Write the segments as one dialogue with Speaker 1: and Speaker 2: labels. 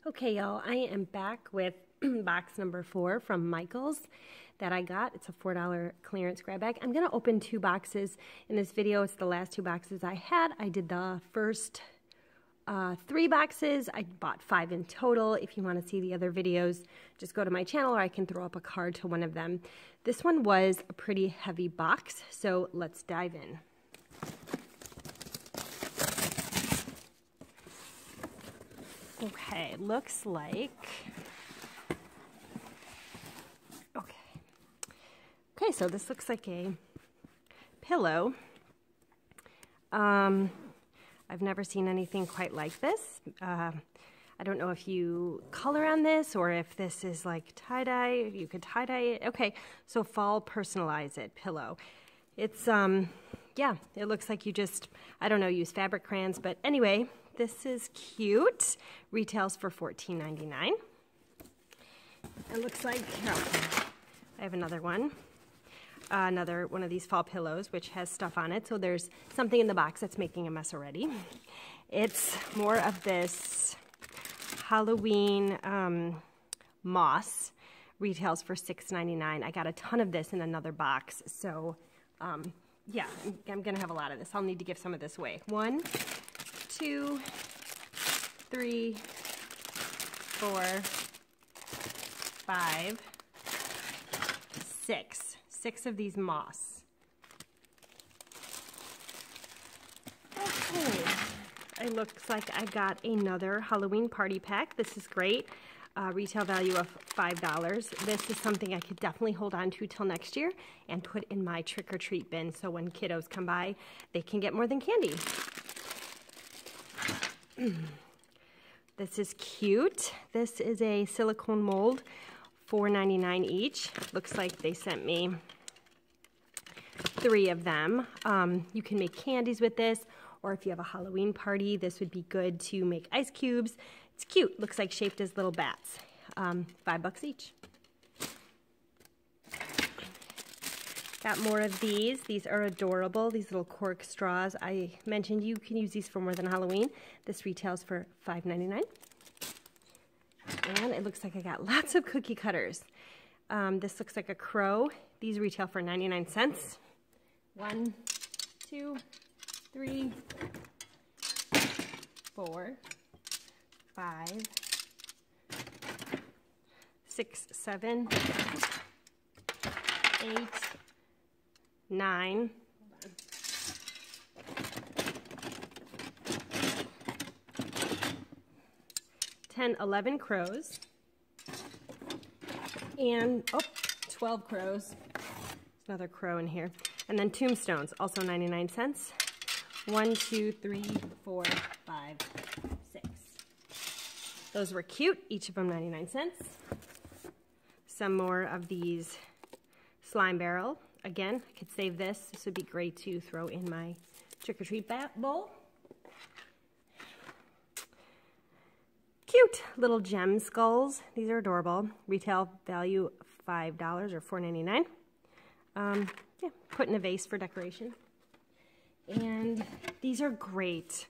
Speaker 1: Okay, y'all, I am back with box number 4 from Michaels that I got. It's a $4 clearance grab bag. I'm going to open 2 boxes in this video. It's the last 2 boxes I had. I did the first 3 boxes. I bought 5 in total. If you want to see the other videos, just go to my channel or I can throw up a card to one of them. This one was a pretty heavy box, so let's dive in. Okay, looks like, okay, so this looks like a pillow. I've never seen anything quite like this. I don't know if you color on this or if this is like tie-dye, you could tie-dye it. Okay, so fall personalize it pillow. It's, yeah, it looks like you just, I don't know, use fabric crayons, but anyway, this is cute. Retails for $14.99. It looks like, oh, I have another one. Another one of these fall pillows, which has stuff on it. So there's something in the box that's making a mess already. It's more of this Halloween moss. Retails for $6.99. I got a ton of this in another box. So, yeah, I'm going to have a lot of this. I'll need to give some of this away. 1, 2, 3, 4, 5, 6. 6 of these moss. Okay. It looks like I got another Halloween party pack. This is great. Retail value of $5. This is something I could definitely hold on to till next year and put in my trick-or-treat bin so when kiddos come by, they can get more than candy. This is cute. This is a silicone mold, $4.99 each. Looks like they sent me 3 of them. You can make candies with this, or if you have a Halloween party, this would be good to make ice cubes. It's cute. Looks like shaped as little bats. $5 each. Got more of these. These are adorable. These little cork straws. I mentioned you can use these for more than Halloween. This retails for $5.99. And it looks like I got lots of cookie cutters. This looks like a crow. These retail for 99 cents. 1, 2, 3, 4, 5, 6, 7, 8, 9. 10, 11 crows, and 12 crows. There's another crow in here. And then tombstones, also 99 cents. 1, 2, 3, 4, 5, 6. Those were cute, each of them 99 cents. Some more of these slime barrel. Again, I could save this. This would be great to throw in my trick-or-treat bowl. Cute little gem skulls. These are adorable. Retail value $5 or $4.99. Yeah, put in a vase for decoration. And these are great.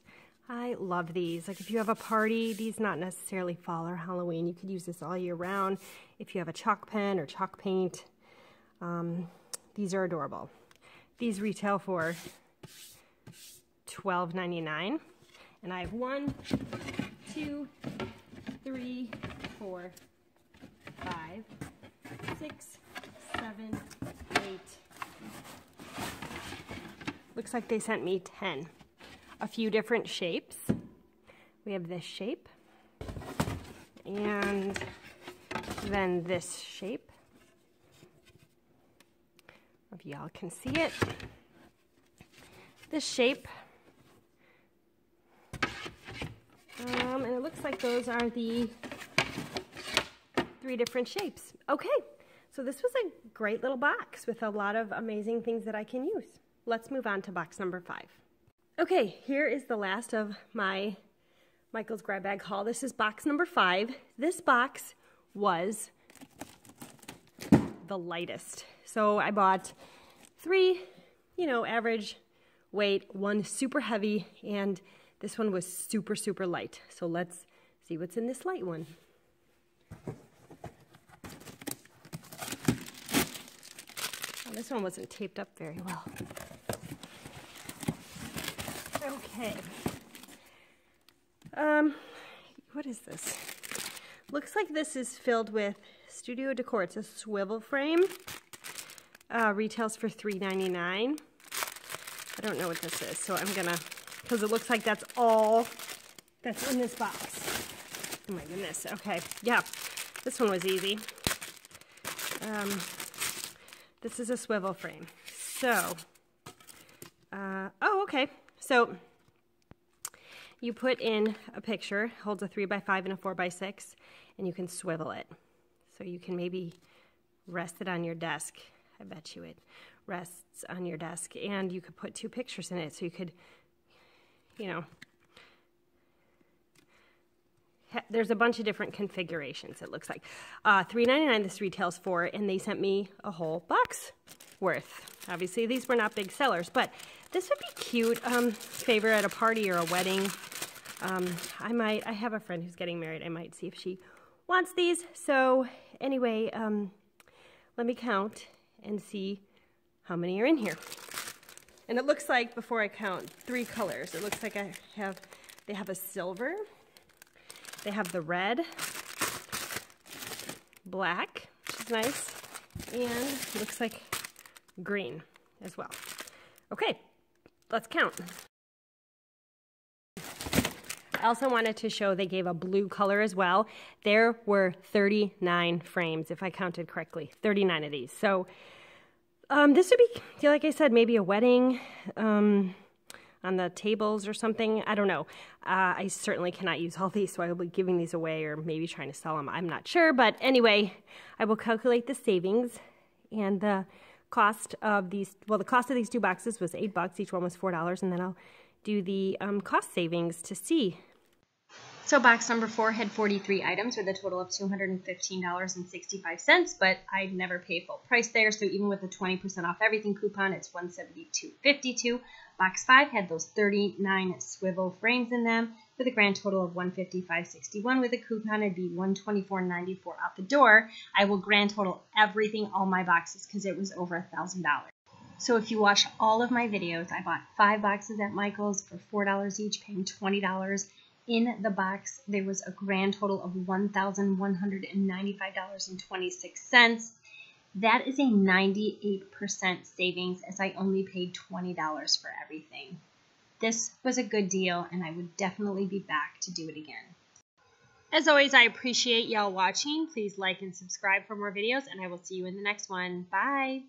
Speaker 1: I love these. Like if you have a party, these not necessarily fall or Halloween. You could use this all year round. If you have a chalk pen or chalk paint, these are adorable. These retail for $12.99. And I have 1, 2, 3, 4, 5, 6, 7, 8. Looks like they sent me 10. A few different shapes. We have this shape. And then this shape. If y'all can see it. This shape. And it looks like those are the 3 different shapes. Okay, so this was a great little box with a lot of amazing things that I can use. Let's move on to box number 5. Okay, here is the last of my Michaels grab bag haul. This is box number 5. This box was the lightest. So I bought 3, average weight, 1 super heavy, and this one was super, super light. So let's see what's in this light one. Oh, this one wasn't taped up very well. Okay. What is this? Looks like this is filled with studio decor. It's a swivel frame. Retails for $3.99. I don't know what this is, so I'm gonna, because it looks like that's all that's in this box. Oh my goodness. Okay. Yeah. This one was easy. This is a swivel frame. So, oh, okay. So, you put in a picture, holds a 3x5 and a 4x6, and you can swivel it. So you can maybe rest it on your desk. I bet you it rests on your desk. And you could put 2 pictures in it, so you could, you know, there's a bunch of different configurations, it looks like. $3.99 this retails for, and they sent me a whole box worth. Obviously, these were not big sellers, but this would be cute. Favor at a party or a wedding. I have a friend who's getting married. I might see if she wants these. So anyway, let me count and see how many are in here. And it looks like, before I count, 3 colors. It looks like they have a silver, they have the red, black, which is nice, and looks like green as well. Okay, let's count. I also wanted to show they gave a blue color as well. There were 39 frames, if I counted correctly, 39 of these. So this would be, like I said, maybe a wedding on the tables or something. I don't know. I certainly cannot use all these, so I will be giving these away or maybe trying to sell them. I'm not sure, but anyway, I will calculate the savings, and the cost of these, well, the cost of these 2 boxes was $8. Each one was $4, and then I'll do the cost savings to see. So box number 4 had 43 items with a total of $215.65, but I'd never pay full price there, so even with a 20% off everything coupon, it's $172.52. Box 5 had those 39 swivel frames in them with a grand total of $155.61. With a coupon, it'd be $124.94 out the door. I will grand total everything, all my boxes, because it was over $1,000. So if you watch all of my videos, I bought 5 boxes at Michael's for $4 each, paying $20. In the box, there was a grand total of $1,195.26. That is a 98% savings, as I only paid $20 for everything. This was a good deal, and I would definitely be back to do it again. As always, I appreciate y'all watching. Please like and subscribe for more videos, and I will see you in the next one. Bye!